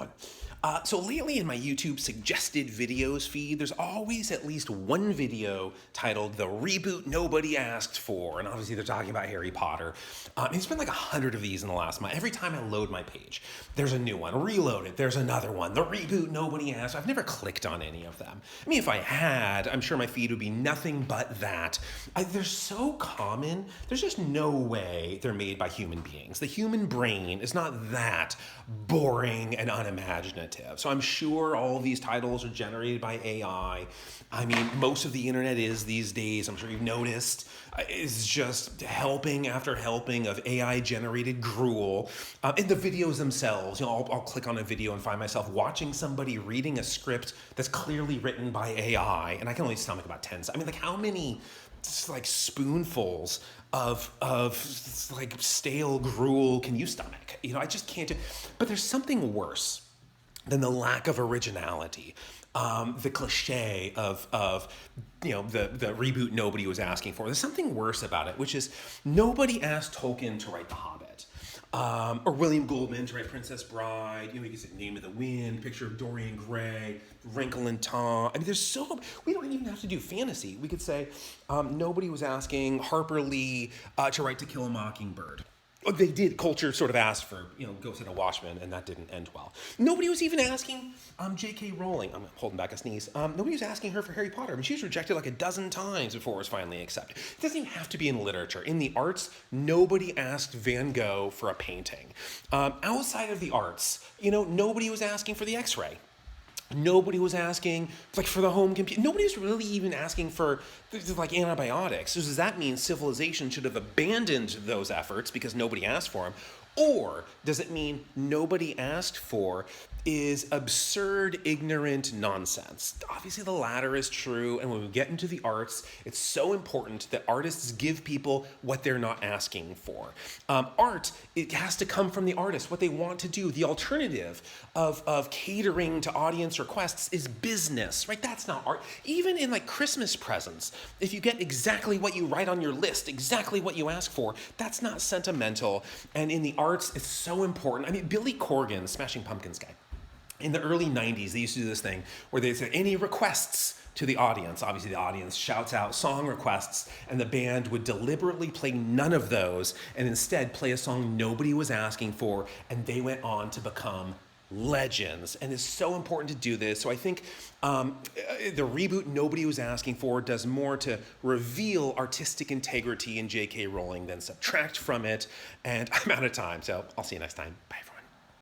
doing? So lately in my YouTube suggested videos feed, there's always at least one video titled "The Reboot Nobody Asked For," and obviously they're talking about Harry Potter. And there's been like 100 of these in the last month. Every time I load my page, there's a new one. Reload it, there's another one. The reboot nobody asked. I've never clicked on any of them. I mean, if I had, I'm sure my feed would be nothing but that. They're so common. There's just no way they're made by human beings. The human brain is not that boring and unimaginative. So I'm sure all of these titles are generated by AI. I mean, most of the internet is these days, I'm sure you've noticed, is just helping after helping of AI-generated gruel. And the videos themselves, I'll click on a video and find myself watching somebody reading a script that's clearly written by AI, and I can only stomach about 10. I mean, like, how many like spoonfuls of like stale gruel can you stomach? I just can't do. But there's something worse than the lack of originality, the cliche of the reboot nobody was asking for. There's something worse about it, which is nobody asked Tolkien to write The Hobbit, or William Goldman to write Princess Bride. You can say Name of the Wind, Picture of Dorian Gray, Wrinkle in Time. I mean, we don't even have to do fantasy. We could say nobody was asking Harper Lee to write To Kill a Mockingbird. They did. Culture sort of asked for, Ghost in a Watchman, and that didn't end well. Nobody was even asking J.K. Rowling. I'm holding back a sneeze. Nobody was asking her for Harry Potter. I mean, she was rejected like a dozen times before it was finally accepted. It doesn't even have to be in literature. In the arts, nobody asked Van Gogh for a painting. Outside of the arts, nobody was asking for the X-ray. Nobody was asking for the home computer. Nobody was really even asking for antibiotics. So does that mean civilization should have abandoned those efforts because nobody asked for them? Or does it mean nobody asked for is absurd, ignorant nonsense? Obviously, the latter is true. And when we get into the arts, it's so important that artists give people what they're not asking for. Art, it has to come from the artist, what they want to do. The alternative of catering to audience requests is business, right? That's not art. Even in Christmas presents, if you get exactly what you write on your list, exactly what you ask for, that's not sentimental. And in the arts, it's so important. I mean, Billy Corgan, Smashing Pumpkins guy, in the early 90s, they used to do this thing where they said, any requests to the audience? Obviously, the audience shouts out song requests, and the band would deliberately play none of those and instead play a song nobody was asking for, and they went on to become legends. And it's so important to do this. So I think the reboot nobody was asking for does more to reveal artistic integrity in J.K. Rowling than subtract from it. And I'm out of time, so I'll see you next time. Bye, everyone.